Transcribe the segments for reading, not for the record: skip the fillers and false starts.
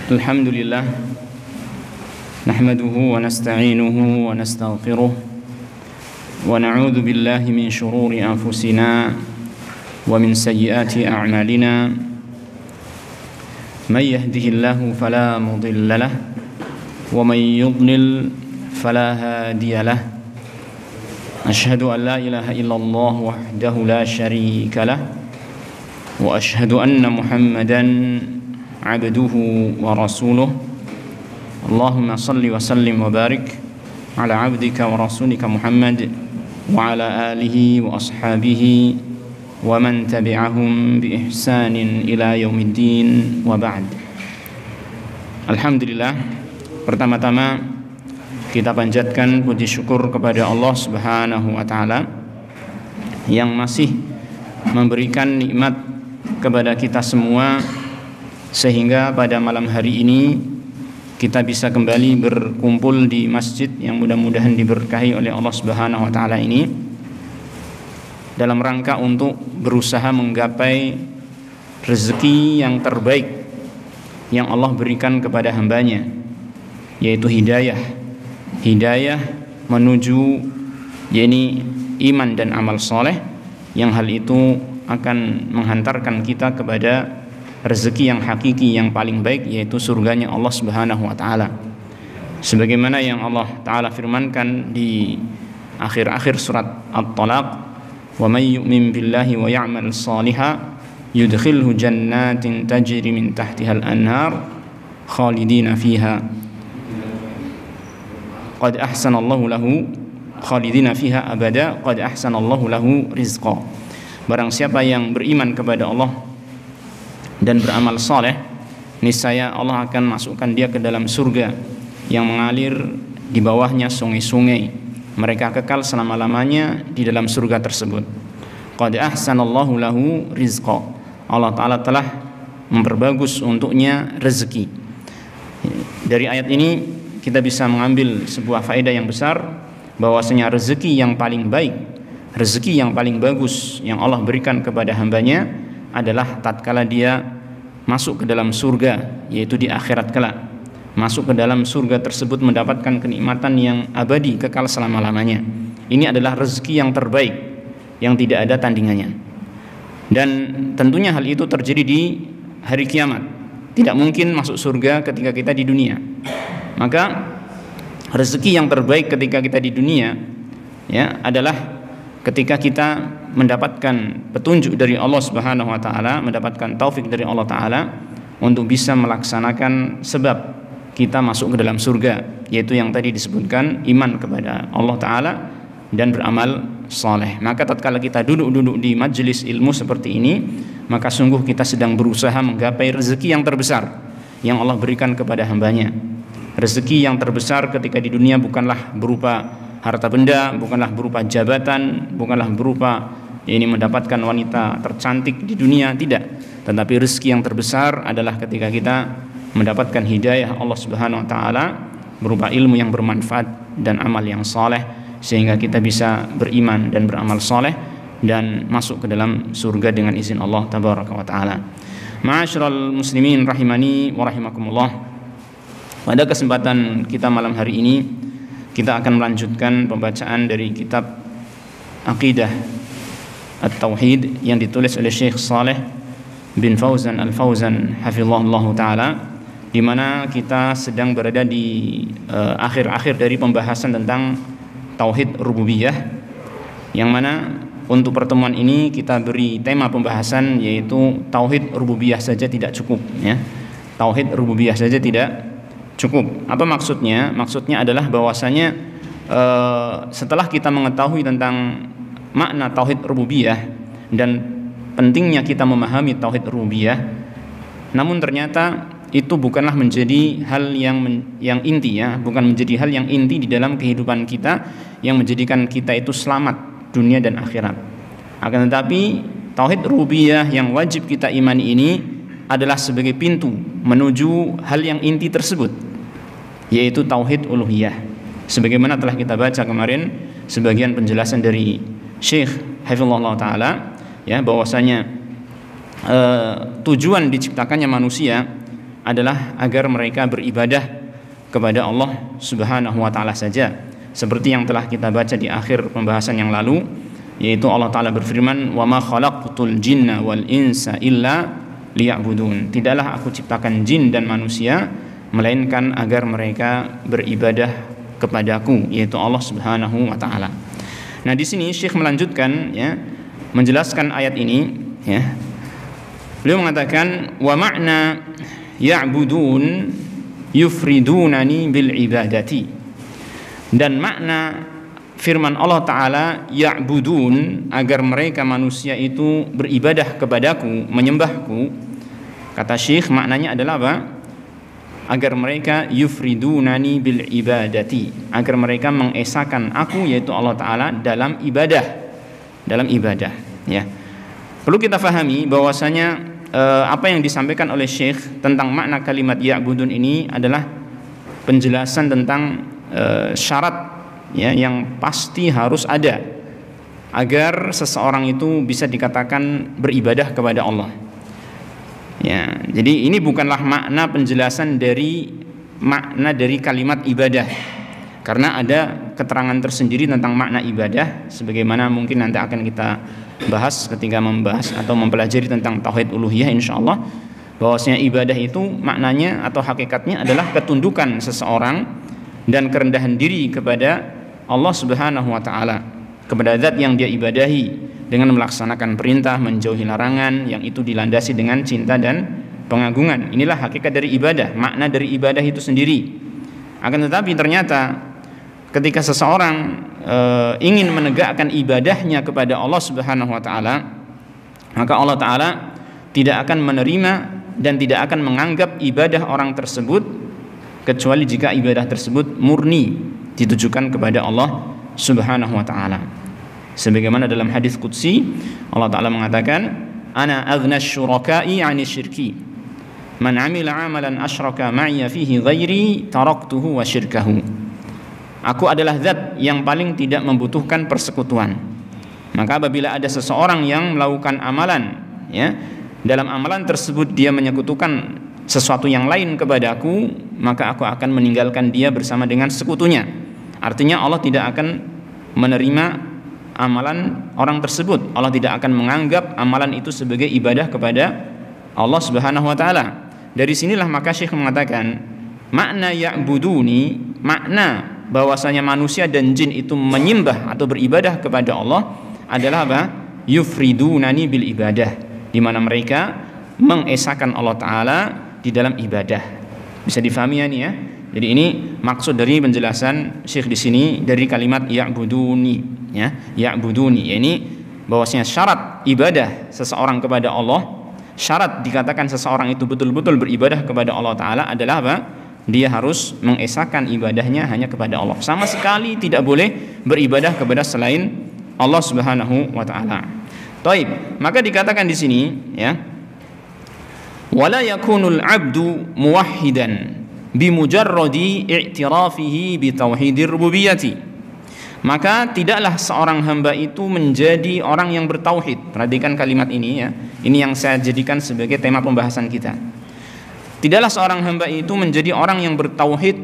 Alhamdulillah nahmaduhu wa nasta'inuhu wa nastaghfiruh wa na'udzu billahi min shururi anfusina wa min sayyiati a'malina may yahdihillahu fala mudilla lahu wa may yudlil fala hadiya lahu ashhadu an la ilaha illallah wahdahu la syarika lahu wa ashhadu anna Muhammadan abduhu wa rasuluh. Allahumma salli wa sallim wa barik ala abdika wa rasulika Muhammad wa ala alihi wa ashabihi wa man tabi'ahum bi ihsanin ila yaumiddin wa ba'd. Alhamdulillah, pertama-tama kita panjatkan puji syukur kepada Allah Subhanahu wa taala yang masih memberikan nikmat kepada kita semua, sehingga pada malam hari ini kita bisa kembali berkumpul di masjid yang mudah-mudahan diberkahi oleh Allah Subhanahu wa taala ini dalam rangka untuk berusaha menggapai rezeki yang terbaik yang Allah berikan kepada hambanya, yaitu hidayah menuju iman dan amal soleh, yang hal itu akan menghantarkan kita kepada rezeki yang hakiki yang paling baik, yaitu surganya Allah Subhanahu wa taala. Sebagaimana yang Allah taala firmankan di akhir-akhir surat At-Talaq, "Wa may yu'min billahi wa ya'mal shalihan yudkhilhu jannatin tajri min tahtiha al-anhar khalidina fiha qad ahsanallahu lahu khalidina fiha abada qad ahsanallahu lahu rizqa." Barang siapa yang beriman kepada Allah dan beramal saleh, niscaya Allah akan masukkan dia ke dalam surga yang mengalir di bawahnya sungai-sungai. Mereka kekal selama-lamanya di dalam surga tersebut. Qad ahsanallahu lahu rizqa. Allah Ta'ala telah memperbagus untuknya rezeki. Dari ayat ini kita bisa mengambil sebuah faedah yang besar, bahwasanya rezeki yang paling baik, rezeki yang paling bagus yang Allah berikan kepada hambanya adalah tatkala dia masuk ke dalam surga, yaitu di akhirat kelak. Masuk ke dalam surga tersebut mendapatkan kenikmatan yang abadi kekal selama-lamanya. Ini adalah rezeki yang terbaik yang tidak ada tandingannya. Dan tentunya hal itu terjadi di hari kiamat. Tidak mungkin masuk surga ketika kita di dunia. Maka rezeki yang terbaik ketika kita di dunia adalah ketika kita mendapatkan petunjuk dari Allah Subhanahu wa taala, mendapatkan taufik dari Allah taala untuk bisa melaksanakan sebab kita masuk ke dalam surga, yaitu yang tadi disebutkan, iman kepada Allah taala dan beramal saleh. Maka tatkala kita duduk di majelis ilmu seperti ini, maka sungguh kita sedang berusaha menggapai rezeki yang terbesar yang Allah berikan kepada hambanya. Rezeki yang terbesar ketika di dunia bukanlah berupa harta benda, bukanlah berupa jabatan, bukanlah berupa mendapatkan wanita tercantik di dunia, tidak. Tetapi rezeki yang terbesar adalah ketika kita mendapatkan hidayah Allah Subhanahu wa taala berupa ilmu yang bermanfaat dan amal yang saleh, sehingga kita bisa beriman dan beramal saleh dan masuk ke dalam surga dengan izin Allah tabaraka wa taala. Ma'asyiral muslimin rahimani wa rahimakumullah. Pada kesempatan kita malam hari ini, kita akan melanjutkan pembacaan dari kitab Aqidah At-Tauhid yang ditulis oleh Syekh Saleh bin Fauzan Al-Fauzan hafizahullah ta'ala, di mana kita sedang berada di akhir-akhir dari pembahasan tentang Tauhid Rububiyah, yang mana untuk pertemuan ini kita beri tema pembahasan yaitu Tauhid Rububiyah saja tidak cukup, Tauhid Rububiyah saja tidak cukup. Apa maksudnya? Maksudnya adalah bahwasanya setelah kita mengetahui tentang makna tauhid rububiyah dan pentingnya kita memahami tauhid rububiyah, namun ternyata itu bukanlah menjadi hal yang inti, bukan menjadi hal yang inti di dalam kehidupan kita yang menjadikan kita itu selamat dunia dan akhirat. Akan tetapi tauhid rububiyah yang wajib kita imani ini adalah sebagai pintu menuju hal yang inti tersebut, yaitu tauhid uluhiyah. Sebagaimana telah kita baca kemarin sebagian penjelasan dari Syekh hafizahullah taala, bahwasanya tujuan diciptakannya manusia adalah agar mereka beribadah kepada Allah Subhanahu wa taala saja. Seperti yang telah kita baca di akhir pembahasan yang lalu, yaitu Allah taala berfirman, "Wa ma khalaqtul jinna wal insa illa liya'budun." Tidaklah aku ciptakan jin dan manusia melainkan agar mereka beribadah kepadaku, yaitu Allah Subhanahu wa taala. Nah, di sini Syekh melanjutkan ya, menjelaskan ayat ini ya. Beliau mengatakan, "Wa ma'na ya'budun yufridunani bil ibadati." Dan makna firman Allah taala ya'budun, agar mereka manusia itu beribadah kepadaku, menyembahku. Kata Syekh, maknanya adalah apa? Agar mereka yufridunani bil ibadati, agar mereka mengesahkan aku, yaitu Allah taala, dalam ibadah, ya. Perlu kita fahami bahwasanya apa yang disampaikan oleh Syekh tentang makna kalimat ya'budun ini adalah penjelasan tentang syarat ya, yang pasti harus ada agar seseorang itu bisa dikatakan beribadah kepada Allah. Ya, jadi ini bukanlah makna penjelasan dari makna dari kalimat ibadah, karena ada keterangan tersendiri tentang makna ibadah, sebagaimana mungkin nanti akan kita bahas ketika membahas atau mempelajari tentang tauhid uluhiyah insyaallah, bahwasanya ibadah itu maknanya atau hakikatnya adalah ketundukan seseorang dan kerendahan diri kepada Allah Subhanahu wa taala, kepada zat yang dia ibadahi, dengan melaksanakan perintah, menjauhi larangan, yang itu dilandasi dengan cinta dan pengagungan. Inilah hakikat dari ibadah, makna dari ibadah itu sendiri. Akan tetapi ternyata ketika seseorang ingin menegakkan ibadahnya kepada Allah Subhanahu wa taala, maka Allah taala tidak akan menerima dan tidak akan menganggap ibadah orang tersebut kecuali jika ibadah tersebut murni ditujukan kepada Allah Subhanahu wa taala. Sebagaimana dalam hadis qudsi Allah taala mengatakan, "Ana aghna syuraka'i 'ani syirki. Man 'amila 'amalan asyraka ma'iya fihi ghairi taraktuhu wa syirkahu." Aku adalah zat yang paling tidak membutuhkan persekutuan. Maka apabila ada seseorang yang melakukan amalan ya, dalam amalan tersebut dia menyekutukan sesuatu yang lain kepadaku, maka aku akan meninggalkan dia bersama dengan sekutunya. Artinya Allah tidak akan menerima amalan orang tersebut. Allah tidak akan menganggap amalan itu sebagai ibadah kepada Allah Subhanahu wa taala. Dari sinilah maka Syekh mengatakan, makna ya'buduni, makna bahwasanya manusia dan jin itu menyembah atau beribadah kepada Allah adalah apa? Yufridunani bil ibadah, di mana mereka mengesahkan Allah taala di dalam ibadah. Bisa difahami ya nih ya. Jadi ini maksud dari penjelasan Syekh di sini dari kalimat ya'buduni ya. Ya'buduni, ini bahwasanya syarat ibadah seseorang kepada Allah, syarat dikatakan seseorang itu betul-betul beribadah kepada Allah taala adalah apa? Dia harus mengesahkan ibadahnya hanya kepada Allah. Sama sekali tidak boleh beribadah kepada selain Allah Subhanahu wa taala. Baik, maka dikatakan di sini ya, wala yakunul 'abdu muwahhidan bimujarradi i'tirafihi bitauhidir rububiyyati. Maka tidaklah seorang hamba itu menjadi orang yang bertauhid. Perhatikan kalimat ini ya. Ini yang saya jadikan sebagai tema pembahasan kita. Tidaklah seorang hamba itu menjadi orang yang bertauhid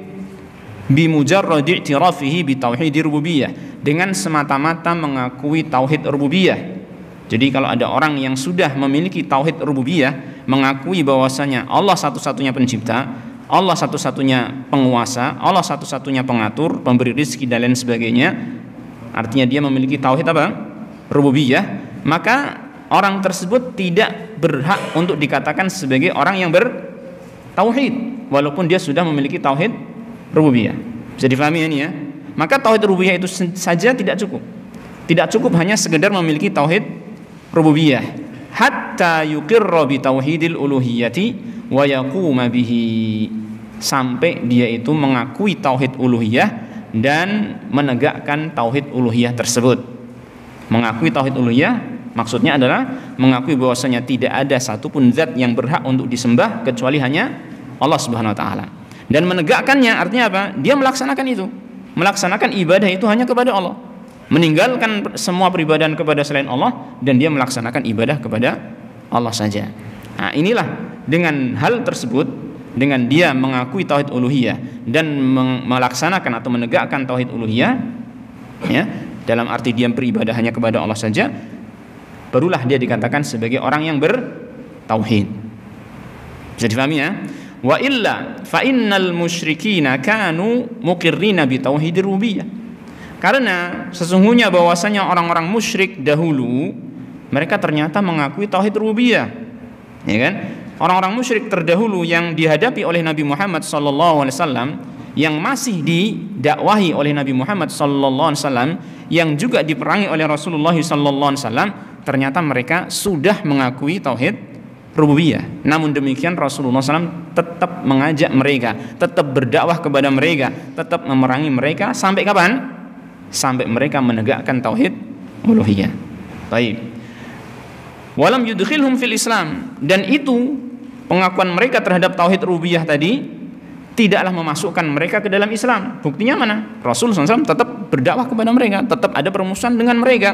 bimujarradi i'tirafihi bitauhidir rububiyyah, dengan semata-mata mengakui tauhid rububiyah. Jadi kalau ada orang yang sudah memiliki tauhid rububiyah, mengakui bahwasanya Allah satu-satunya pencipta, Allah satu-satunya penguasa, Allah satu-satunya pengatur, pemberi rezeki dan lain sebagainya, artinya dia memiliki tauhid apa? Rububiyah, maka orang tersebut tidak berhak untuk dikatakan sebagai orang yang bertauhid walaupun dia sudah memiliki tauhid rububiyah. Bisa difahami ini ya? Maka tauhid rububiyah itu saja tidak cukup. Tidak cukup hanya sekedar memiliki tauhid rububiyah, hatta yuqirra bi tauhidil uluhiyyati wa yaquma bihi, sampai dia itu mengakui tauhid uluhiyah dan menegakkan tauhid uluhiyah tersebut. Mengakui tauhid uluhiyah maksudnya adalah mengakui bahwasanya tidak ada satupun zat yang berhak untuk disembah kecuali hanya Allah Subhanahu wa taala. Dan menegakkannya artinya apa? Dia melaksanakan itu. Melaksanakan ibadah itu hanya kepada Allah. Meninggalkan semua peribadahan kepada selain Allah dan dia melaksanakan ibadah kepada Allah saja. Nah, inilah dengan hal tersebut dengan dia mengakui tauhid uluhiyah dan melaksanakan atau menegakkan tauhid uluhiyah, ya, dalam arti dia beribadah hanya kepada Allah saja, barulah dia dikatakan sebagai orang yang bertauhid. Bisa difahami ya? Wa illa fa innal musyrikina kanu muqirrina bi tauhidir rububiyah. Karena sesungguhnya bahwasanya orang-orang musyrik dahulu mereka ternyata mengakui tauhid rububiyah. Ya kan? Orang-orang musyrik terdahulu yang dihadapi oleh Nabi Muhammad sallallahu alaihi wasallam, yang masih didakwahi oleh Nabi Muhammad sallallahu alaihi wasallam, yang juga diperangi oleh Rasulullah sallallahu alaihi wasallam, ternyata mereka sudah mengakui tauhid rububiyah. Namun demikian Rasulullah SAW tetap mengajak mereka, tetap berdakwah kepada mereka, tetap memerangi mereka sampai kapan? Sampai mereka menegakkan tauhid uluhiyah. Baik. Walam yudkhilhum fil Islam, dan itu pengakuan mereka terhadap tauhid rububiyah tadi tidaklah memasukkan mereka ke dalam Islam. Buktinya mana? Rasulullah SAW tetap berdakwah kepada mereka, tetap ada permusuhan dengan mereka,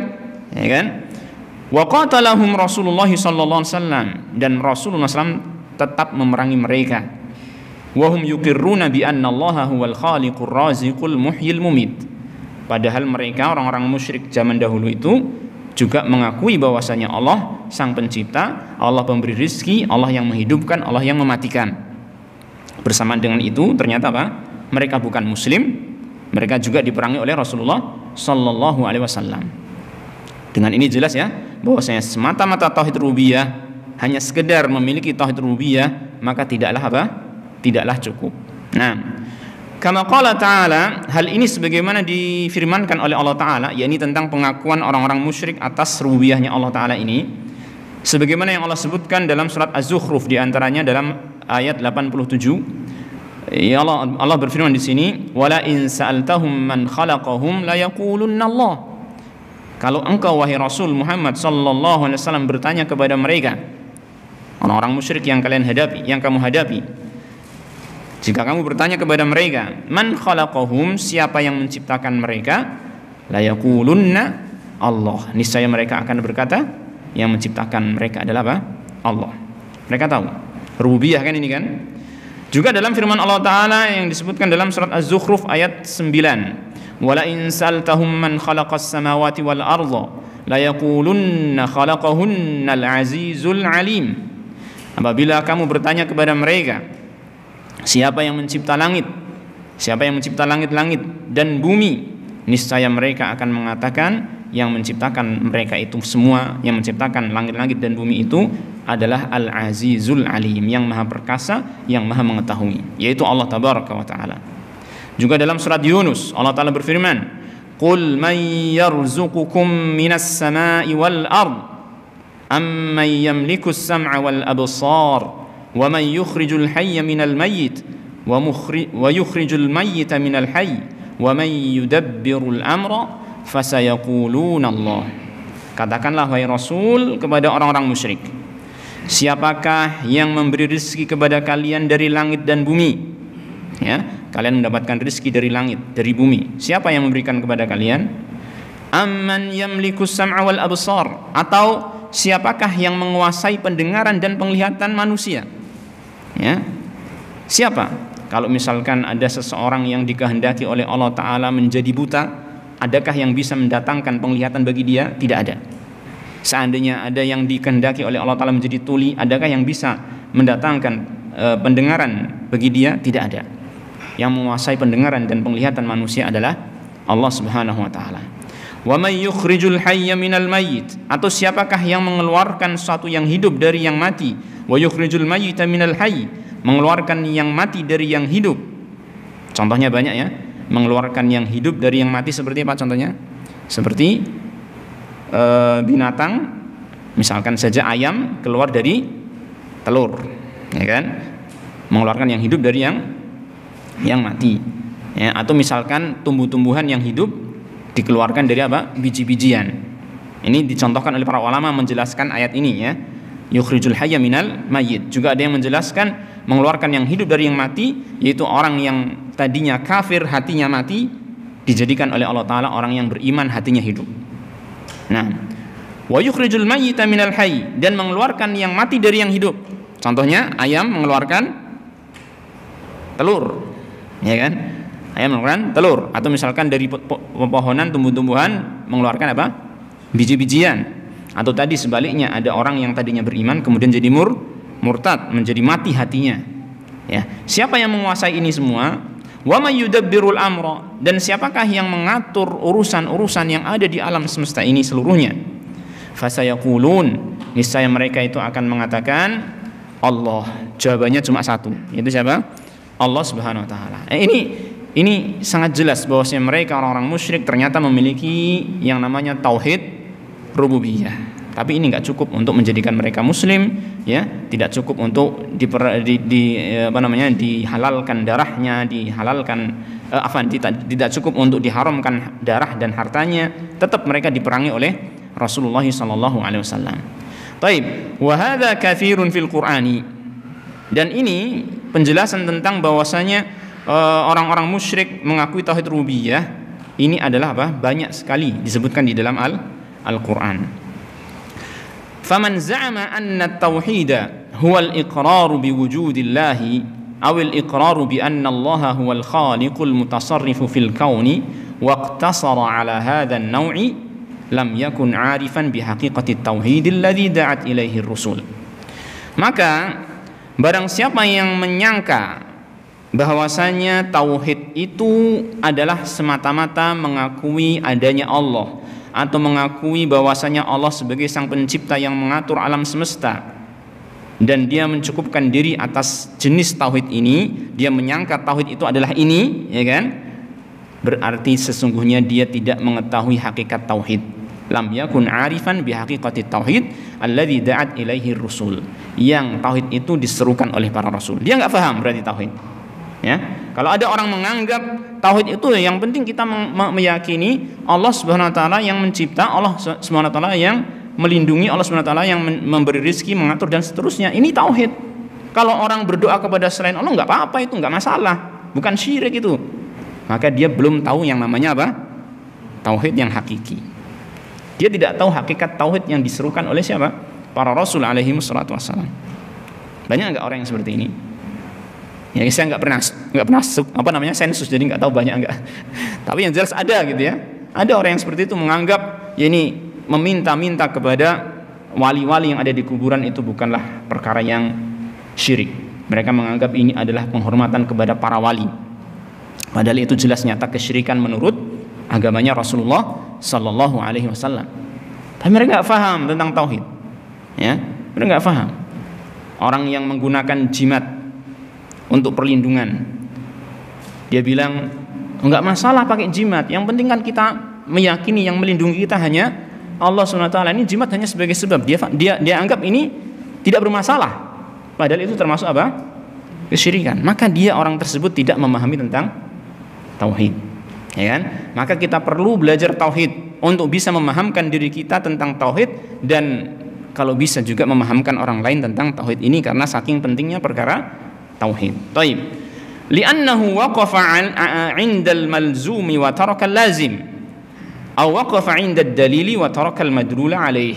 ya kan? Wa qatalahum Rasulullah sallallahu alaihi wasallam, dan Rasulullah SAW tetap memerangi mereka. Wa hum yuqirruna bi anna Allah huwal khaliqur raziqul muhyil mumit. Padahal mereka orang-orang musyrik zaman dahulu itu juga mengakui bahwasanya Allah sang pencipta, Allah pemberi rizki, Allah yang menghidupkan, Allah yang mematikan. Bersamaan dengan itu ternyata apa? Mereka bukan muslim, mereka juga diperangi oleh Rasulullah sallallahu alaihi wasallam. Dengan ini jelas ya, bahwasanya semata-mata tauhid rububiyah, hanya sekedar memiliki tauhid rububiyah, maka tidaklah apa? Tidaklah cukup. Nah, kama qala ta'ala, hal ini sebagaimana difirmankan oleh Allah Ta'ala, yakni tentang pengakuan orang-orang musyrik atas rububiyahnya Allah Ta'ala ini, sebagaimana yang Allah sebutkan dalam surat Az-Zukhruf, di antaranya dalam ayat 87. Ya Allah berfirman di sini, wala in sa'altahum man khalaqahum la yaqulunna Allah. Kalau engkau wahai Rasul Muhammad sallallahu alaihi wasallam bertanya kepada mereka, orang-orang musyrik yang kalian hadapi, yang kamu hadapi, jika kamu bertanya kepada mereka, man khalaqahum, siapa yang menciptakan mereka, la yaqulunna Allah, niscaya mereka akan berkata, yang menciptakan mereka adalah apa? Allah. Mereka tahu rububiyah kan ini kan. Juga dalam firman Allah Ta'ala yang disebutkan dalam surat Az-Zukhruf ayat 9, wala in saltahum man khalaqas samawati wal arda la yaqulunna khalaqahunnal azizul alim. Apabila kamu bertanya kepada mereka, siapa yang mencipta langit, siapa yang mencipta langit-langit dan bumi, niscaya mereka akan mengatakan yang menciptakan mereka itu semua, yang menciptakan langit-langit dan bumi itu adalah Al-Azizul Alim, yang maha perkasa, yang maha mengetahui, yaitu Allah Tabaraka wa Ta'ala. Juga dalam surat Yunus Allah Ta'ala berfirman, qul man yarzuqukum minas sama'i wal ard amman yamliku as-sam'a wal absar wa man yukhrijul hayya minal mayyit wa yukhrijul mayyita minal hayy wa man yudabbirul amra fasayaquluna Allah. Katakanlah wahai Rasul kepada orang-orang musyrik, siapakah yang memberi rezeki kepada kalian dari langit dan bumi? Ya, kalian mendapatkan rezeki dari langit, dari bumi. Siapa yang memberikan kepada kalian? Amman yamlikus sam'a wal absar, atau siapakah yang menguasai pendengaran dan penglihatan manusia? Ya. Siapa? Kalau misalkan ada seseorang yang dikehendaki oleh Allah Ta'ala menjadi buta, adakah yang bisa mendatangkan penglihatan bagi dia? Tidak ada. Seandainya ada yang dikehendaki oleh Allah Ta'ala menjadi tuli, adakah yang bisa mendatangkan pendengaran bagi dia? Tidak ada. Yang menguasai pendengaran dan penglihatan manusia adalah Allah Subhanahu wa Ta'ala. Wa may yukhrijul hayya minal mayyit, atau siapakah yang mengeluarkan sesuatu yang hidup dari yang mati? Wa yukhrijul mayyita minal hayy, mengeluarkan yang mati dari yang hidup. Contohnya banyak ya, mengeluarkan yang hidup dari yang mati seperti apa contohnya? Seperti binatang, misalkan saja ayam keluar dari telur, ya kan? Mengeluarkan yang hidup dari yang mati, ya. Atau misalkan tumbuh-tumbuhan yang hidup dikeluarkan dari apa? Biji-bijian. Ini dicontohkan oleh para ulama menjelaskan ayat ini ya. Yukhrijul hayya minal mayyit. Juga ada yang menjelaskan mengeluarkan yang hidup dari yang mati, yaitu orang yang tadinya kafir hatinya mati, dijadikan oleh Allah Ta'ala orang yang beriman hatinya hidup. Nah, wa yukhrijul mayyita minal hayy, dan mengeluarkan yang mati dari yang hidup. Contohnya ayam mengeluarkan telur, ya kan? Ayam mengeluarkan telur, atau misalkan dari pepohonan tumbuh-tumbuhan mengeluarkan apa? Biji-bijian. Atau tadi sebaliknya, ada orang yang tadinya beriman kemudian jadi murtad, menjadi mati hatinya. Ya, siapa yang menguasai ini semua? Wa may yudabbirul amra, dan siapakah yang mengatur urusan-urusan yang ada di alam semesta ini seluruhnya? Fasayaqulun, niscaya mereka itu akan mengatakan Allah. Jawabannya cuma satu, yaitu siapa? Allah Subhanahu wa taala. Ini sangat jelas bahwasanya mereka orang-orang musyrik ternyata memiliki yang namanya tauhid rububiyah. Tapi ini enggak cukup untuk menjadikan mereka muslim, ya, tidak cukup untuk dihalalkan darahnya, tidak cukup untuk diharamkan darah dan hartanya, tetap mereka diperangi oleh Rasulullah sallallahu alaihi wasallam. Baik, wa hadza katsirun fil Qur'ani. Dan ini penjelasan tentang bahwasanya orang-orang musyrik mengakui tauhid rububiyah ini adalah apa? Banyak sekali disebutkan di dalam Al-Qur'an. Faman za'ama anna at-tauhida huwa al-iqraru bi wujudillahi aw al-iqraru bi anna Allah huwa al-khaliqul mutasarrifu fil kauni wa iqtasara ala hadha an-naw'i lam yakun 'arifan bi haqiqati at-tauhid alladhi da'at ilaihi ar-rusul. Maka barang siapa yang menyangka bahwasanya tauhid itu adalah semata-mata mengakui adanya Allah atau mengakui bahwasanya Allah sebagai sang pencipta yang mengatur alam semesta, dan dia mencukupkan diri atas jenis tauhid ini, dia menyangka tauhid itu adalah ini, ya kan? Berarti sesungguhnya dia tidak mengetahui hakikat tauhid. Lam yakun 'arifan bi haqiqati tauhid alladzi da'at ilaihi rusul. Yang tauhid itu diserukan oleh para rasul. Dia enggak paham berarti tauhid. Ya, kalau ada orang menganggap tauhid itu yang penting kita meyakini Allah Subhanahu wa taala yang mencipta, Allah Subhanahu wa taala yang melindungi, Allah Subhanahu wa taala yang memberi rezeki, mengatur dan seterusnya. Ini tauhid. Kalau orang berdoa kepada selain Allah enggak apa-apa, itu enggak masalah, bukan syirik itu. Maka dia belum tahu yang namanya apa? Tauhid yang hakiki. Dia tidak tahu hakikat tauhid yang diserukan oleh siapa? Para rasul alaihi wassalatu wassalam. Banyak enggak orang yang seperti ini? Ya, saya nggak pernah sensus, jadi nggak tahu banyak nggak. Tapi yang jelas ada gitu ya. Ada orang yang seperti itu menganggap ya ini meminta-minta kepada wali-wali yang ada di kuburan itu bukanlah perkara yang syirik. Mereka menganggap ini adalah penghormatan kepada para wali. Padahal itu jelas nyata kesyirikan menurut agamanya Rasulullah Sallallahu Alaihi Wasallam. Tapi mereka nggak paham tentang tauhid. Ya, mereka nggak paham. Orang yang menggunakan jimat untuk perlindungan, dia bilang enggak masalah pakai jimat, yang penting kan kita meyakini yang melindungi kita hanya Allah SWT. Ini jimat hanya sebagai sebab. Dia anggap ini tidak bermasalah, padahal itu termasuk apa? Kesyirikan. Maka dia orang tersebut tidak memahami tentang tauhid, ya kan? Maka kita perlu belajar tauhid untuk bisa memahamkan diri kita tentang tauhid, dan kalau bisa juga memahamkan orang lain tentang tauhid ini, karena saking pentingnya perkara tauhid. Taib. Li'annahu waqafa 'indal malzumi wa taraka al-lazim, aw waqafa 'indad dalili wa taraka al-madlul 'alaih.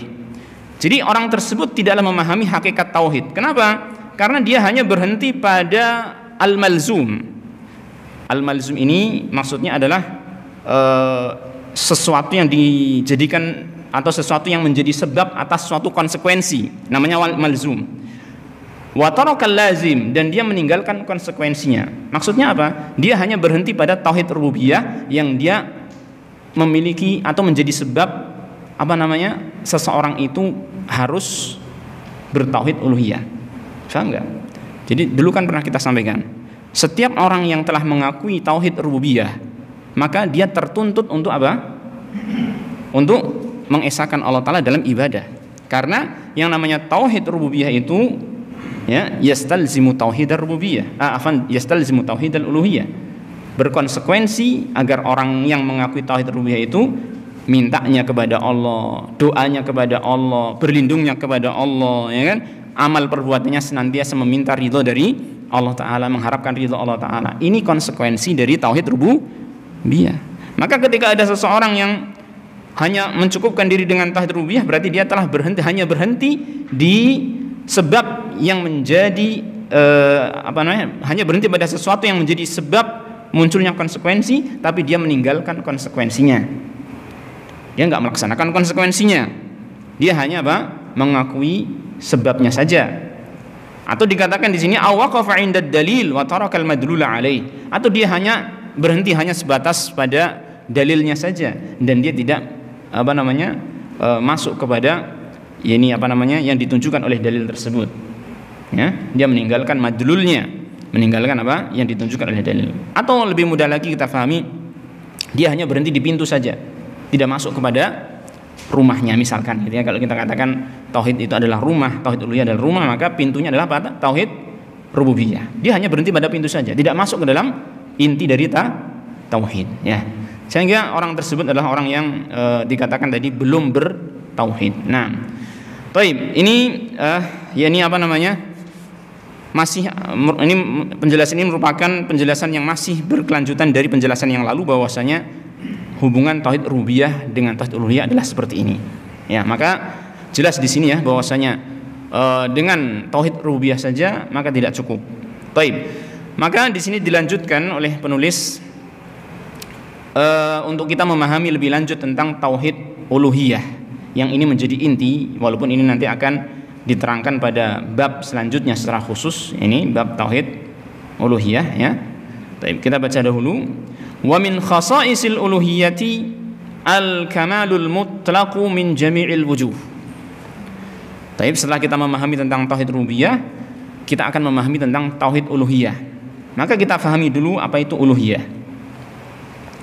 Jadi orang tersebut tidaklah memahami hakikat tauhid. Kenapa? Karena dia hanya berhenti pada al-malzum. Al-malzum ini maksudnya adalah sesuatu yang dijadikan atau sesuatu yang menjadi sebab atas suatu konsekuensi, namanya malzum. Wa tarakal lazim, dan dia meninggalkan konsekuensinya. Maksudnya apa? Dia hanya berhenti pada tauhid rububiyah yang dia memiliki atau menjadi sebab seseorang itu harus bertauhid uluhiyah. Paham enggak? Jadi dulu kan pernah kita sampaikan, setiap orang yang telah mengakui tauhid rububiyah, maka dia tertuntut untuk apa? Untuk mengesahkan Allah Ta'ala dalam ibadah. Karena yang namanya tauhid rububiyah itu ya yastalzimu tauhidar rububiyah, yastalzimu tauhidal uluhiyah. Berkonsekuensi agar orang yang mengakui tauhid rububiyah itu mintanya kepada Allah, doanya kepada Allah, berlindungnya kepada Allah, ya kan? Amal perbuatannya senantiasa meminta ridho dari Allah Ta'ala, mengharapkan ridho Allah Ta'ala. Ini konsekuensi dari tauhid rububiyah. Maka ketika ada seseorang yang hanya mencukupkan diri dengan tauhid rububiyah, berarti dia telah hanya berhenti di sebab yang menjadi hanya berhenti pada sesuatu yang menjadi sebab munculnya konsekuensi, tapi dia meninggalkan konsekuensinya. Dia nggak melaksanakan konsekuensinya. Dia hanya mengakui sebabnya saja. Atau dikatakan di sini awaqafa 'indad dalil wa tarakal madlula alaih. Atau dia hanya berhenti hanya sebatas pada dalilnya saja dan dia tidak masuk kepada yang ditunjukkan oleh dalil tersebut. Ya, dia meninggalkan madlulnya, meninggalkan yang ditunjukkan oleh dalil. Atau lebih mudah lagi kita fahami, dia hanya berhenti di pintu saja, tidak masuk kepada rumahnya misalkan. Gitu ya. Kalau kita katakan tauhid itu adalah rumah, tauhid uluhiyah adalah rumah, maka pintunya adalah tauhid rububiyah. Dia hanya berhenti pada pintu saja, tidak masuk ke dalam inti dari tauhid. Ya. Sehingga orang tersebut adalah orang yang dikatakan tadi belum bertauhid. Nah, baik, ini penjelasan ini merupakan penjelasan yang masih berkelanjutan dari penjelasan yang lalu, bahwasanya hubungan tauhid rububiyah dengan tauhid uluhiyah adalah seperti ini. Ya, maka jelas di sini ya bahwasanya dengan tauhid rububiyah saja maka tidak cukup. Baik. Maka di sini dilanjutkan oleh penulis untuk kita memahami lebih lanjut tentang tauhid uluhiyah, yang ini menjadi inti, walaupun ini nanti akan diterangkan pada bab selanjutnya secara khusus. Ini bab tauhid uluhiyah ya. Baik, kita baca dahulu. Wa min khasa'isil uluhiyati al-kamalul mutlaqu min jami'il wujuh. Baik, setelah kita memahami tentang tauhid rububiyah, kita akan memahami tentang tauhid uluhiyah. Maka kita fahami dulu apa itu uluhiyah.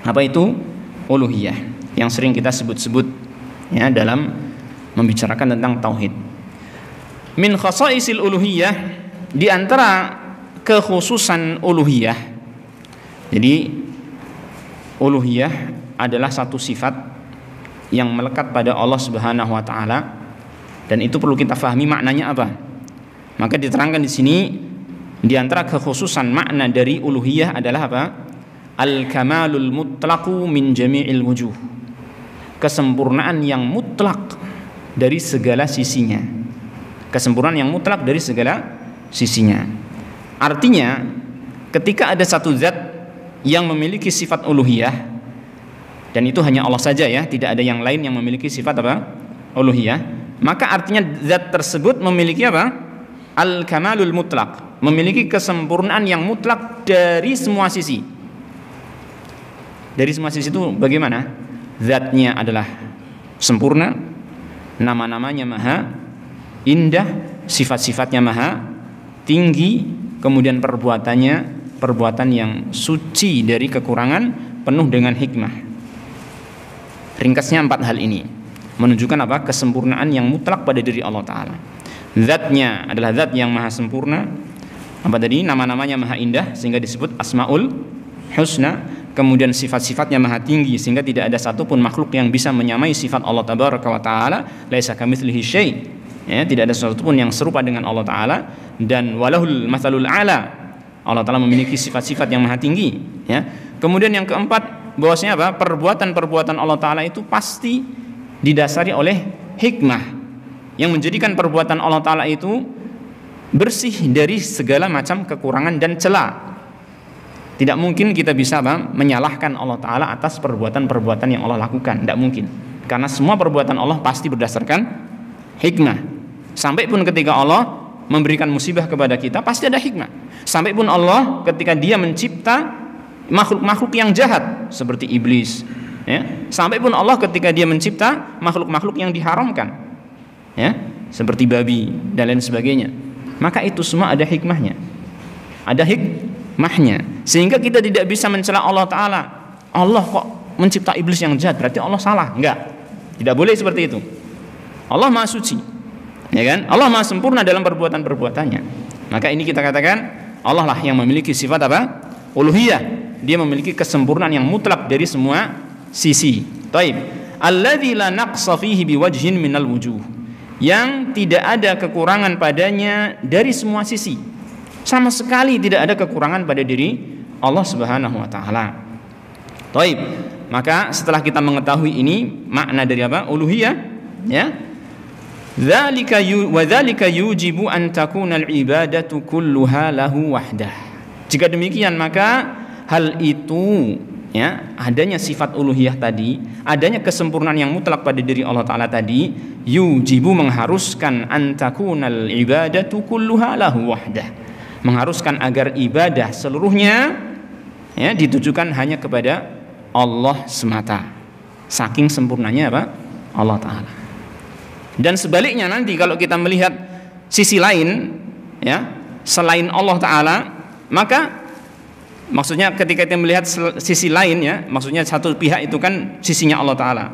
Apa itu uluhiyah yang sering kita sebut-sebut ya dalam membicarakan tentang tauhid. Min khasa'isil uluhiyah, di antara kekhususan uluhiyah. Jadi uluhiyah adalah satu sifat yang melekat pada Allah Subhanahu wa taala, dan itu perlu kita fahami maknanya apa. Maka diterangkan di sini di antara kekhususan makna dari uluhiyah adalah apa? Al-kamalul mutlaqu min jami'il wujuh. Kesempurnaan yang mutlak dari segala sisinya. Kesempurnaan yang mutlak dari segala sisinya. Artinya, ketika ada satu zat yang memiliki sifat uluhiyah, dan itu hanya Allah saja ya, tidak ada yang lain yang memiliki sifat uluhiyah, maka artinya zat tersebut memiliki al-kamalul mutlak, memiliki kesempurnaan yang mutlak dari semua sisi. Dari semua sisi itu bagaimana? Zatnya adalah sempurna, nama-namanya maha indah, sifat-sifatnya maha tinggi, kemudian perbuatan yang suci dari kekurangan, penuh dengan hikmah. Ringkasnya 4 hal ini menunjukkan kesempurnaan yang mutlak pada diri Allah Ta'ala. Zatnya adalah zat yang maha sempurna, nama-namanya maha indah sehingga disebut Asmaul Husna. Kemudian sifat-sifatnya maha tinggi sehingga tidak ada satupun makhluk yang bisa menyamai sifat Allah Tabaraka wa Ta'ala. Laisa kamitslihi syai'. Ya, tidak ada sesuatu pun yang serupa dengan Allah Ta'ala. Dan walahul matsalul a'la, Allah Ta'ala memiliki sifat-sifat yang maha tinggi ya. Kemudian yang keempat, bahwasanya perbuatan-perbuatan Allah Ta'ala itu pasti didasari oleh hikmah yang menjadikan perbuatan Allah Ta'ala itu bersih dari segala macam kekurangan dan celah. Tidak mungkin kita bisa menyalahkan Allah Ta'ala atas perbuatan-perbuatan yang Allah lakukan. Tidak mungkin. Karena semua perbuatan Allah pasti berdasarkan hikmah. Sampai pun ketika Allah memberikan musibah kepada kita, pasti ada hikmah. Sampai pun Allah ketika dia mencipta makhluk-makhluk yang jahat seperti iblis ya. Sampai pun Allah ketika dia mencipta makhluk-makhluk yang diharamkan ya, seperti babi dan lain sebagainya. Maka itu semua ada hikmahnya. Ada hikmahnya. Sehingga kita tidak bisa mencela Allah Ta'ala. Allah kok mencipta iblis yang jahat, berarti Allah salah. Enggak. Tidak boleh seperti itu. Allah Maha Suci. Ya kan? Allah Maha sempurna dalam perbuatan-perbuatannya. Maka ini kita katakan Allah lah yang memiliki sifat uluhiyah. Dia memiliki kesempurnaan yang mutlak dari semua sisi. Taib. Alladzi la naqsa fihi biwajhin minal wujuh. Yang tidak ada kekurangan padanya dari semua sisi. Sama sekali tidak ada kekurangan pada diri Allah Subhanahu wa taala. Taib. Maka setelah kita mengetahui ini makna dari uluhiyah ya. Wa dzalika yujibu an takuna al-ibadatu kulluha lahu wahdah. Jika demikian maka hal itu, ya, adanya sifat uluhiyah tadi, adanya kesempurnaan yang mutlak pada diri Allah Ta'ala tadi, yujibu mengharuskan an takunal ibadatu kulluha lahu wahdah, mengharuskan agar ibadah seluruhnya, ya, ditujukan hanya kepada Allah semata, saking sempurnanya apa? Allah Ta'ala. Dan sebaliknya nanti kalau kita melihat sisi lain, ya, selain Allah Ta'ala, maka maksudnya ketika kita melihat sisi lain, ya, maksudnya satu pihak itu kan sisinya Allah Ta'ala,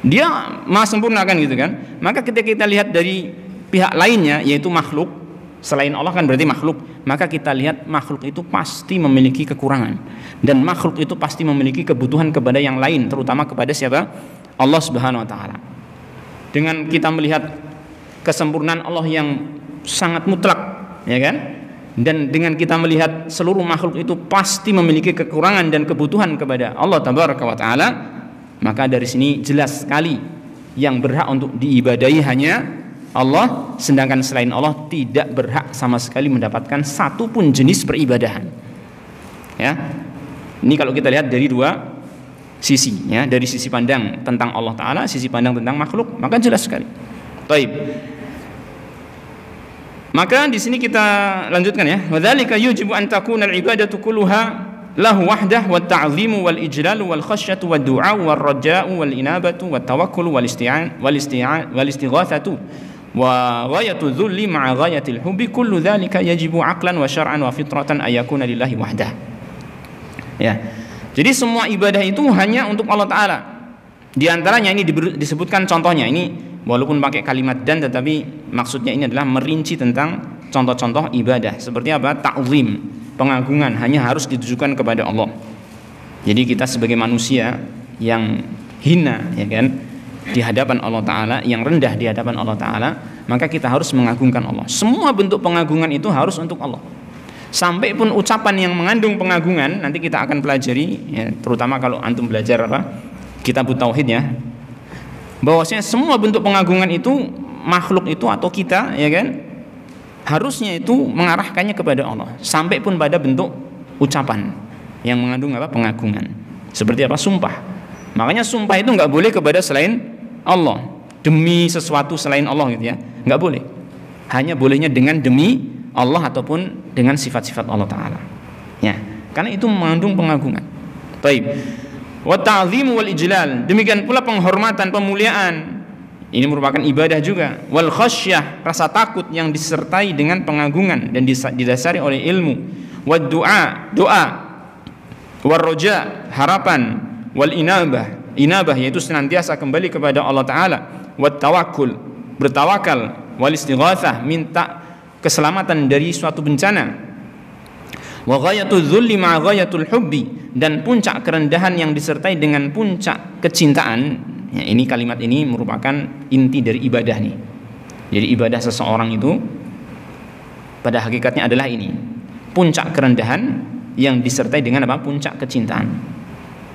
dia maha sempurna kan gitu kan. Maka ketika kita lihat dari pihak lainnya, yaitu makhluk, selain Allah kan berarti makhluk, maka kita lihat makhluk itu pasti memiliki kekurangan, dan makhluk itu pasti memiliki kebutuhan kepada yang lain, terutama kepada siapa? Allah Subhanahu wa Ta'ala. Dengan kita melihat kesempurnaan Allah yang sangat mutlak, ya kan? Dan dengan kita melihat seluruh makhluk itu pasti memiliki kekurangan dan kebutuhan kepada Allah Tabaraka wa Ta'ala, maka dari sini jelas sekali yang berhak untuk diibadahi hanya Allah, sedangkan selain Allah tidak berhak sama sekali mendapatkan satu pun jenis peribadahan. Ya, ini kalau kita lihat dari dua sisi, ya, dari sisi pandang tentang Allah Ta'ala, sisi pandang tentang makhluk, maka jelas sekali. Baik. Maka di sini kita lanjutkan, ya. Wa dzalika yujibu an takuna al-ibadatu kulluha lahu wahdah wa ta'zimu wal ijlalu wal khasyatu wad du'a wal raja'u wal inabatu wat tawakkulu wal istighatsatu wa ghayatu dhulli ma'a ghayatil hubbi kullu dzalika yajibu aqlan wa syar'an wa fitratan ayakuna lillahi wahdah. Ya. Jadi semua ibadah itu hanya untuk Allah Ta'ala. Di antaranya ini disebutkan contohnya, ini walaupun pakai kalimat dan, tetapi maksudnya ini adalah merinci tentang contoh-contoh ibadah. Seperti apa? Ta'zim, pengagungan hanya harus ditujukan kepada Allah. Jadi kita sebagai manusia yang hina, ya kan, di hadapan Allah Ta'ala, yang rendah di hadapan Allah Ta'ala, maka kita harus mengagungkan Allah. Semua bentuk pengagungan itu harus untuk Allah. Sampai pun ucapan yang mengandung pengagungan, nanti kita akan pelajari, ya, terutama kalau antum belajar kitab tauhid, ya, bahwasanya semua bentuk pengagungan itu makhluk itu atau kita, ya kan, harusnya itu mengarahkannya kepada Allah. Sampai pun pada bentuk ucapan yang mengandung pengagungan. Seperti sumpah. Makanya sumpah itu nggak boleh kepada selain Allah, demi sesuatu selain Allah, gitu, ya, nggak boleh. Hanya bolehnya dengan demi Allah ataupun dengan sifat-sifat Allah Ta'ala, ya, karena itu mengandung pengagungan. Baik. Wa ta'zimu wal ijlal, demikian pula penghormatan, pemuliaan, ini merupakan ibadah juga. Wal khasyah, rasa takut yang disertai dengan pengagungan dan didasari oleh ilmu. Wad du'a, doa. War roja, harapan. Wal inabah yaitu senantiasa kembali kepada Allah Ta'ala. Wat tawakkul, bertawakal. Wal istighatsah, minta keselamatan dari suatu bencana. Wa ghayatul dzulli ma'a ghayatul hubbi, dan puncak kerendahan yang disertai dengan puncak kecintaan, ya, ini kalimat ini merupakan inti dari ibadah nih. Jadi ibadah seseorang itu pada hakikatnya adalah ini, puncak kerendahan yang disertai dengan puncak kecintaan.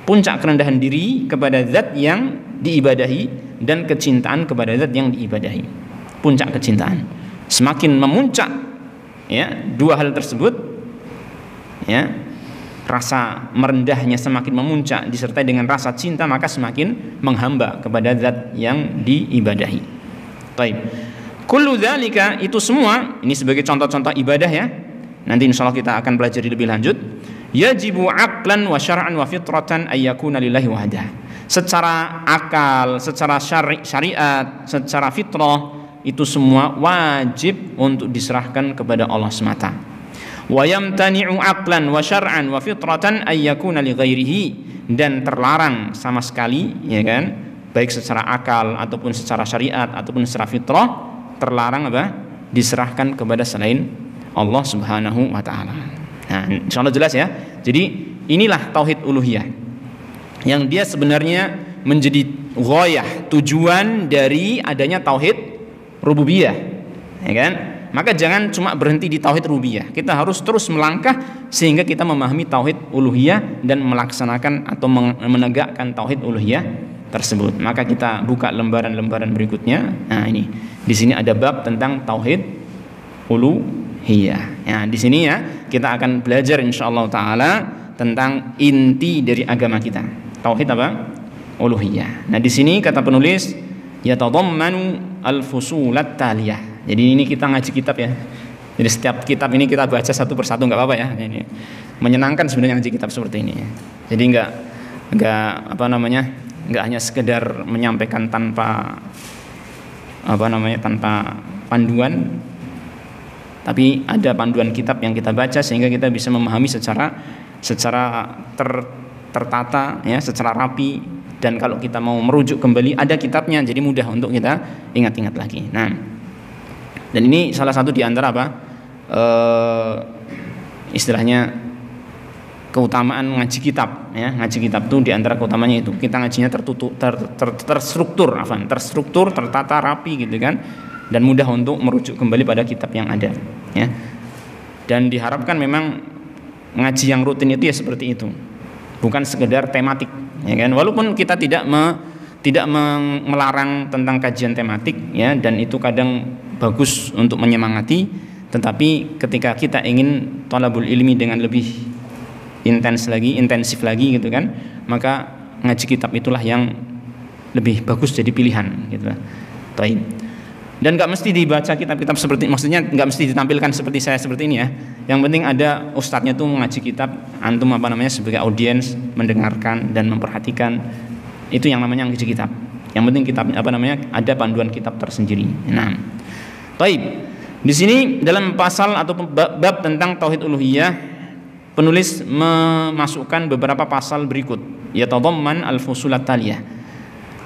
Puncak kerendahan diri kepada zat yang diibadahi dan kecintaan kepada zat yang diibadahi. Puncak kecintaan. Semakin memuncak, ya, dua hal tersebut, ya, rasa merendahnya semakin memuncak disertai dengan rasa cinta, maka semakin menghamba kepada zat yang diibadahi. Baik. Kullu dzalika, itu semua ini sebagai contoh-contoh ibadah, ya. Nanti insyaallah kita akan pelajari lebih lanjut. Yajibu aqlan wa syar'an wa fitratan ayyakuna lillahi wahdah. Secara akal, secara syariat, secara fitrah, itu semua wajib untuk diserahkan kepada Allah semata. Wa yamtani'u aqlan wa syar'an wa fitratan ayyakuna li ghairihi, dan terlarang sama sekali, ya kan, baik secara akal ataupun secara syariat ataupun secara fitrah, terlarang diserahkan kepada selain Allah Subhanahu wa Ta'ala. Nah, insyaallah jelas, ya. Jadi inilah tauhid uluhiyah yang dia sebenarnya menjadi ghayah, tujuan dari adanya tauhid rububiyah, ya kan? Maka jangan cuma berhenti di tauhid rububiyah. Kita harus terus melangkah sehingga kita memahami tauhid uluhiyah dan melaksanakan atau menegakkan tauhid uluhiyah tersebut. Maka kita buka lembaran-lembaran berikutnya. Nah, ini di sini ada bab tentang tauhid uluhiyah. Ya, di sini ya kita akan belajar insyaallah taala tentang inti dari agama kita. Tauhid apa? Uluhiyah. Nah, di sini kata penulis yatadammanu al-fusulat taliyah. Jadi ini kita ngaji kitab ya. Jadi setiap kitab ini kita baca satu persatu, nggak apa-apa ya. Ini menyenangkan sebenarnya ngaji kitab seperti ini. Jadi nggak hanya sekedar menyampaikan tanpa tanpa panduan, tapi ada panduan kitab yang kita baca sehingga kita bisa memahami secara tertata ya, secara rapi, dan kalau kita mau merujuk kembali ada kitabnya, jadi mudah untuk kita ingat-ingat lagi. Nah, dan ini salah satu di antara istilahnya keutamaan ngaji kitab ya. Ngaji kitab itu di antara keutamanya itu kita ngajinya terstruktur, tertata rapi gitu kan, dan mudah untuk merujuk kembali pada kitab yang ada ya. Dan diharapkan memang ngaji yang rutin itu ya seperti itu, bukan sekedar tematik ya kan. Walaupun kita tidak melarang tentang kajian tematik ya, dan itu kadang bagus untuk menyemangati, tetapi ketika kita ingin thalabul ilmi dengan lebih intensif lagi gitu kan, maka ngaji kitab itulah yang lebih bagus jadi pilihan gitu lah. Baik. Dan nggak mesti dibaca kitab-kitab seperti, maksudnya nggak mesti ditampilkan seperti saya seperti ini ya. Yang penting ada ustadznya tuh ngaji kitab, antum sebagai audiens mendengarkan dan memperhatikan, itu yang namanya ngaji kitab. Yang penting kitab ada panduan kitab tersendiri. Nah, baik. Di sini dalam pasal atau bab tentang tauhid uluhiyah, penulis memasukkan beberapa pasal berikut, yatadamman al-fusulat taliyah.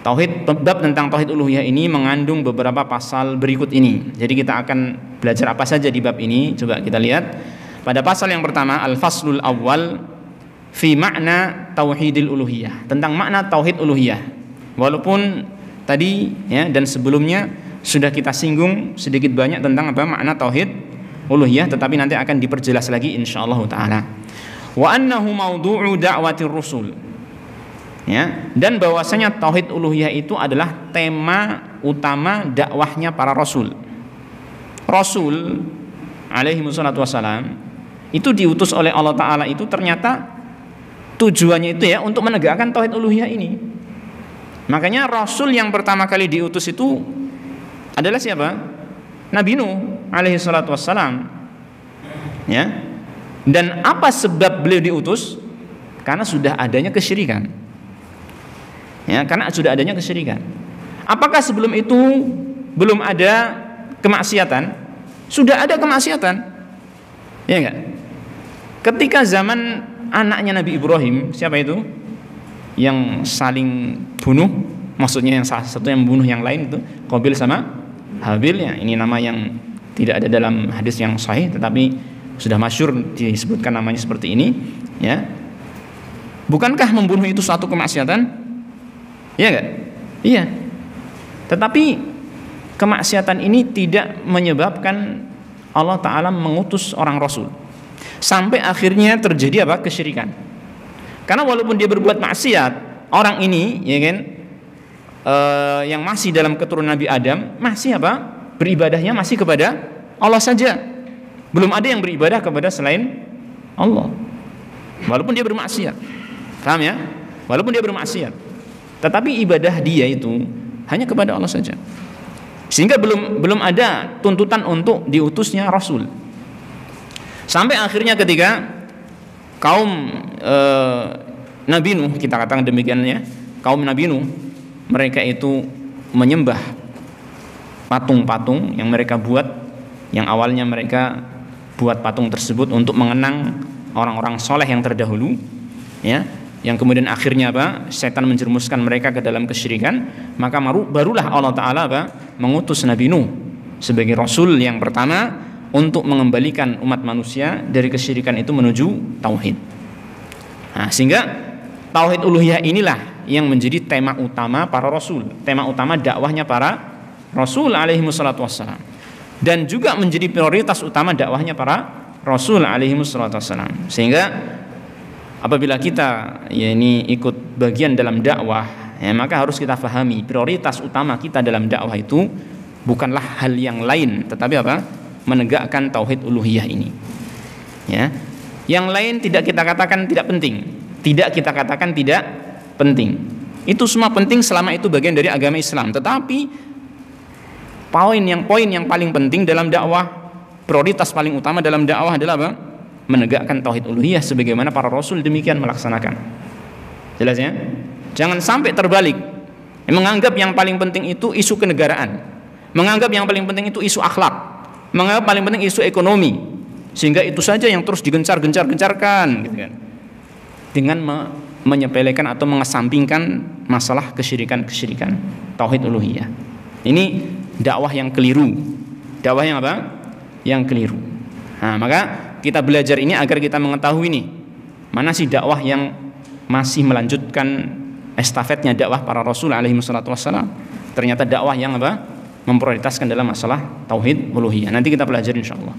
Bab tentang tauhid uluhiyah ini mengandung beberapa pasal berikut ini. Jadi kita akan belajar apa saja di bab ini. Coba kita lihat. Pada pasal yang pertama, al-faslul awwal fi makna tauhidil uluhiyah, tentang makna tauhid uluhiyah. Walaupun tadi ya dan sebelumnya sudah kita singgung sedikit banyak tentang makna tauhid uluhiyah, tetapi nanti akan diperjelas lagi insyaallah taala. Wa annahu mawdu'u da'watir rusul. Ya, dan bahwasanya tauhid uluhiyah itu adalah tema utama dakwahnya para rasul. Rasul alaihi wassalatu wassalam itu diutus oleh Allah taala itu ternyata tujuannya itu ya untuk menegakkan tauhid uluhiyah ini. Makanya rasul yang pertama kali diutus itu adalah siapa? Nabi Nuh alaihi salatu wassalam. Ya. Dan apa sebab beliau diutus? Karena sudah adanya kesyirikan. Ya, karena sudah adanya kesyirikan. Apakah sebelum itu belum ada kemaksiatan? Sudah ada kemaksiatan. Ya enggak? Ketika zaman anaknya Nabi Ibrahim, siapa itu? Yang saling bunuh, maksudnya yang salah satu yang membunuh yang lain itu Qabil sama Habil ya. Ini nama yang tidak ada dalam hadis yang sahih, tetapi sudah masyhur disebutkan namanya seperti ini ya. Bukankah membunuh itu suatu kemaksiatan? Iya enggak? Iya. Tetapi kemaksiatan ini tidak menyebabkan Allah Ta'ala mengutus orang Rasul sampai akhirnya terjadi kesyirikan. Karena walaupun dia berbuat maksiat, orang ini ya kan yang masih dalam keturunan Nabi Adam masih beribadahnya masih kepada Allah saja. Belum ada yang beribadah kepada selain Allah. Walaupun dia bermaksiat. Paham ya? Walaupun dia bermaksiat, tetapi ibadah dia itu hanya kepada Allah saja. Sehingga belum ada tuntutan untuk diutusnya Rasul. Sampai akhirnya ketika kaum Nabi Nuh, kita katakan demikiannya, kaum Nabi Nuh, mereka itu menyembah patung-patung yang mereka buat, yang awalnya mereka buat patung tersebut untuk mengenang orang-orang soleh yang terdahulu, ya, yang kemudian akhirnya setan menjerumuskan mereka ke dalam kesyirikan. Maka barulah Allah Ta'ala mengutus Nabi Nuh sebagai Rasul yang pertama untuk mengembalikan umat manusia dari kesyirikan itu menuju tauhid. Nah, sehingga tauhid uluhiyah inilah yang menjadi tema utama para Rasul, tema utama dakwahnya para Rasul alaihi wassalatu wassalam, dan juga menjadi prioritas utama dakwahnya para Rasul alaihi wassalatu wassalam. Sehingga apabila kita ikut bagian dalam dakwah ya, maka harus kita fahami prioritas utama kita dalam dakwah itu bukanlah hal yang lain, tetapi apa? Menegakkan tauhid uluhiyah ini. Ya. Yang lain tidak kita katakan tidak penting, tidak kita katakan tidak penting. Itu semua penting selama itu bagian dari agama Islam. Tetapi poin yang paling penting dalam dakwah, prioritas paling utama dalam dakwah adalah apa? Menegakkan tauhid uluhiyah sebagaimana para rasul demikian melaksanakan. Jelas ya? Jangan sampai terbalik. Menganggap yang paling penting itu isu kenegaraan. Menganggap yang paling penting itu isu akhlak. Menganggap paling penting isu ekonomi. Sehingga itu saja yang terus digencar-gencarkan gitu kan. Dengan menyepelekan atau mengesampingkan masalah kesyirikan tauhid uluhiyah. Ini dakwah yang keliru. Dakwah yang apa? Yang keliru. Nah, maka kita belajar ini agar kita mengetahui nih, mana sih dakwah yang masih melanjutkan estafetnya dakwah para rasul alaihi wassalatu wassalam. Ternyata dakwah yang apa? Memprioritaskan dalam masalah tauhid uluhiyah. Nanti kita pelajari insyaallah.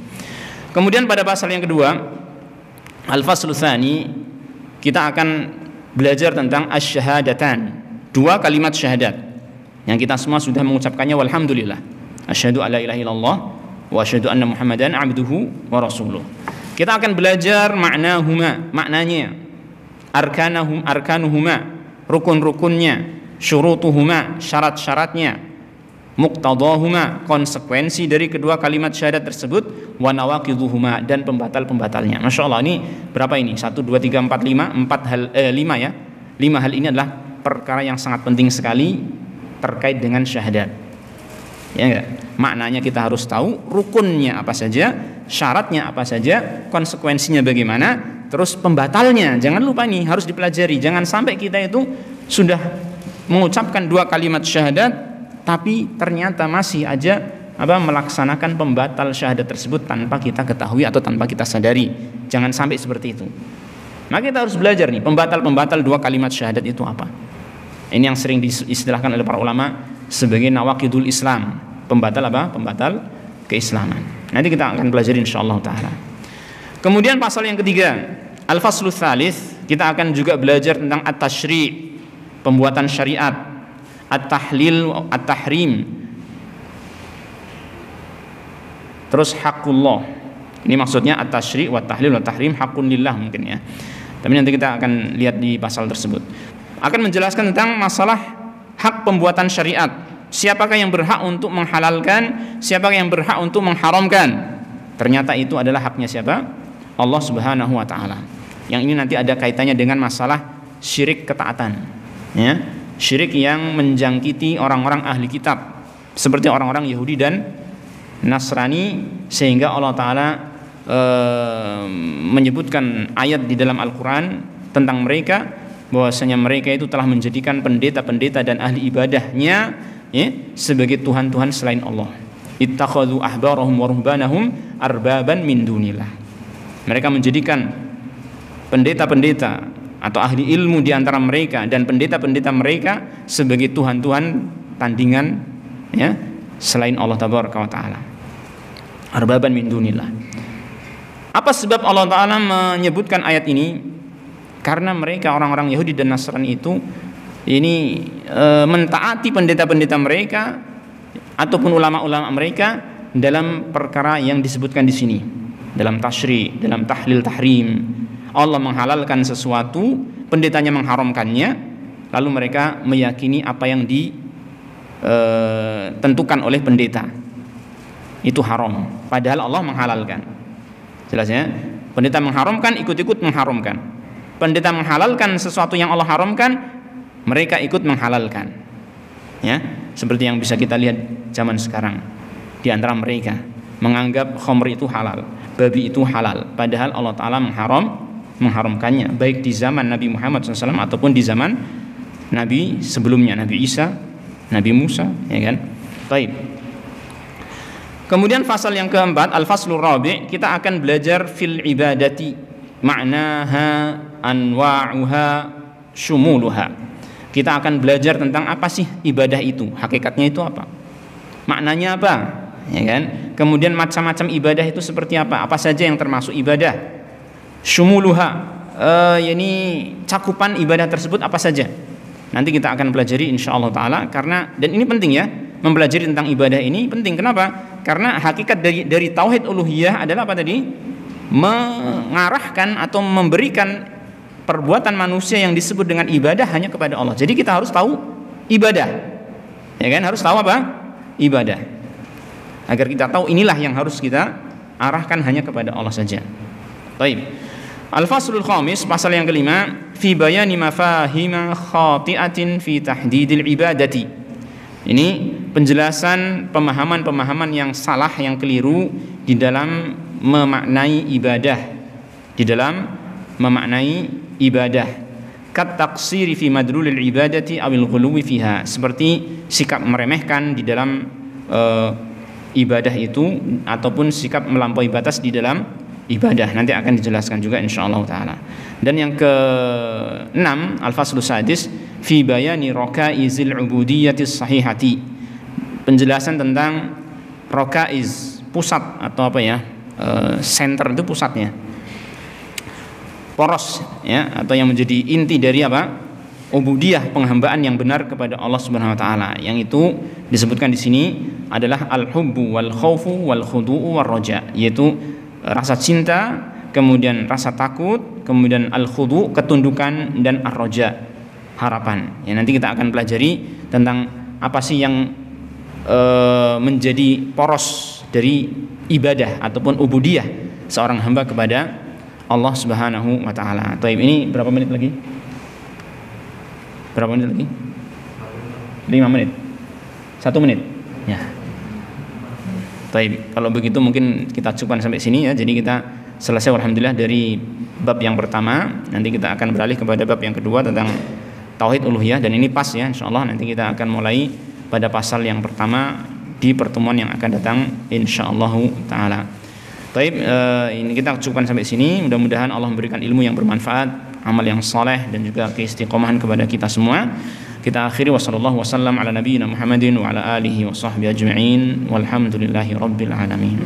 Kemudian pada pasal yang kedua, al-faslu tsani, kita akan belajar tentang asy-syahadatan, dua kalimat syahadat yang kita semua sudah mengucapkannya walhamdulillah. Asyhadu alla ilaha illallah wa asyhadu anna Muhammadan abduhu wa rasuluh. Kita akan belajar maknanya, arkanuhuma, rukun-rukunnya, syurutuhuma, syarat-syaratnya, muqtadahuma, konsekuensi dari kedua kalimat syahadat tersebut, wa nawaqiduhuma, dan pembatal-pembatalnya. Masya Allah, ini berapa ini? 1, 2, 3, 4, 5 hal, 5 ya. 5 hal ini adalah perkara yang sangat penting sekali terkait dengan syahadat. Ya enggak? Maknanya kita harus tahu, rukunnya apa saja, syaratnya apa saja, konsekuensinya bagaimana, terus pembatalnya. Jangan lupa nih, harus dipelajari. Jangan sampai kita itu sudah mengucapkan dua kalimat syahadat tapi ternyata masih aja melaksanakan pembatal syahadat tersebut tanpa kita ketahui atau tanpa kita sadari. Jangan sampai seperti itu. Maka kita harus belajar nih, pembatal dua kalimat syahadat itu apa. Ini yang sering diistilahkan oleh para ulama sebagai nawaqidul Islam. Pembatal apa? Pembatal keislaman. Nanti kita akan pelajari insyaallah taala. Kemudian pasal yang ketiga, al-faslu tsalits, kita akan juga belajar tentang at-tasyri', pembuatan syariat, at-tahlil, at-tahrim, terus haqqullah. Ini maksudnya at-tasyri' wa at-tahlil wa at-tahrim haqqun lillah mungkin ya. Tapi nanti kita akan lihat di pasal tersebut. Akan menjelaskan tentang masalah hak pembuatan syariat. Siapakah yang berhak untuk menghalalkan, siapakah yang berhak untuk mengharamkan. Ternyata itu adalah haknya siapa? Allah Subhanahu wa taala. Yang ini nanti ada kaitannya dengan masalah syirik ketaatan. Ya. Syirik yang menjangkiti orang-orang ahli kitab seperti orang-orang Yahudi dan Nasrani, sehingga Allah taala menyebutkan ayat di dalam Al-Qur'an tentang mereka, bahwasanya mereka itu telah menjadikan pendeta-pendeta dan ahli ibadahnya sebagai tuhan-tuhan selain Allah. Ittakhadhu ahbarahum wa ruhbanahum arbaban min dunillah. Mereka menjadikan pendeta-pendeta atau ahli ilmu di antara mereka dan pendeta-pendeta mereka sebagai tuhan-tuhan tandingan ya selain Allah tabaraka wa taala. Arbaban min dunillah. Apa sebab Allah taala menyebutkan ayat ini? Karena mereka orang-orang Yahudi dan Nasrani itu ini mentaati pendeta-pendeta mereka ataupun ulama-ulama mereka dalam perkara yang disebutkan di sini, dalam tasyri', dalam tahlil tahrim. Allah menghalalkan sesuatu, pendetanya mengharamkannya, lalu mereka meyakini apa yang ditentukan oleh pendeta itu haram, padahal Allah menghalalkan. Jelas ya? Pendeta mengharamkan, ikut-ikut mengharamkan. Pendeta menghalalkan sesuatu yang Allah haramkan, mereka ikut menghalalkan. Ya, seperti yang bisa kita lihat zaman sekarang. Di antara mereka menganggap khamr itu halal, babi itu halal, padahal Allah taala mengharamkannya, baik di zaman Nabi Muhammad SAW ataupun di zaman Nabi sebelumnya, Nabi Isa, Nabi Musa, ya kan? Baik. Kemudian pasal yang keempat, al-faslur rabi', kita akan belajar fil ibadati, ma'naha, anwa'uha, syumuluha. Kita akan belajar tentang apa sih ibadah itu, hakikatnya itu apa, maknanya apa, ya kan? Kemudian macam-macam ibadah itu seperti apa saja yang termasuk ibadah. Syumuluha, ini cakupan ibadah tersebut apa saja. Nanti kita akan pelajari insyaallah taala, karena dan ini penting ya, mempelajari tentang ibadah ini penting. Kenapa? Karena hakikat dari tauhid uluhiyah adalah apa tadi? Mengarahkan atau memberikan perbuatan manusia yang disebut dengan ibadah hanya kepada Allah. Jadi kita harus tahu ibadah. Ya kan? Harus tahu apa? Ibadah. Agar kita tahu inilah yang harus kita arahkan hanya kepada Allah saja. Baik. Al-faslul khamis, pasal yang kelima, fi bayani mafahima khati'atin fi tahdidil ibadati. Ini penjelasan pemahaman-pemahaman yang salah, yang keliru di dalam memaknai ibadah. Di dalam memaknai ibadah. Kat taqsiri fi madlulil ibadati awil ghuluwi fiha. Seperti sikap meremehkan di dalam ibadah itu, ataupun sikap melampaui batas di dalam ibadah. Nanti akan dijelaskan juga insyaallah taala. Dan yang ke-6, al-faslu sadis, fi bayani rakaizil ubudiyatis sahihati. Penjelasan tentang rakaiz, pusat atau apa ya? Center itu pusatnya. Poros ya, atau yang menjadi inti dari apa? Ubudiyah, penghambaan yang benar kepada Allah Subhanahu wa taala. Yang itu disebutkan di sini adalah al-hubbu wal khaufu wal khudu'u war raja, yaitu rasa cinta, kemudian rasa takut, kemudian al-khudu', ketundukan, dan ar-raja, harapan. Ya, nanti kita akan pelajari tentang apa sih yang menjadi poros dari ibadah ataupun ubudiyah seorang hamba kepada Allah Subhanahu wa taala. Taib, ini berapa menit lagi? Berapa menit lagi? 5 menit. 1 menit. Ya. Taib, kalau begitu mungkin kita cukupkan sampai sini ya. Jadi kita selesai alhamdulillah dari bab yang pertama. Nanti kita akan beralih kepada bab yang kedua tentang tauhid uluhiyah, dan ini pas ya insyaallah. Nanti kita akan mulai pada pasal yang pertama di pertemuan yang akan datang insyaallah taala. Taib, ini kita cukupkan sampai sini. Mudah-mudahan Allah memberikan ilmu yang bermanfaat, amal yang saleh, dan juga keistiqomahan kepada kita semua. Kita akhiri wassallallahu wasallam ala nabiyyina Muhammadin wa ala alihi wa sahbihi ajma'in walhamdulillahi rabbil alamin.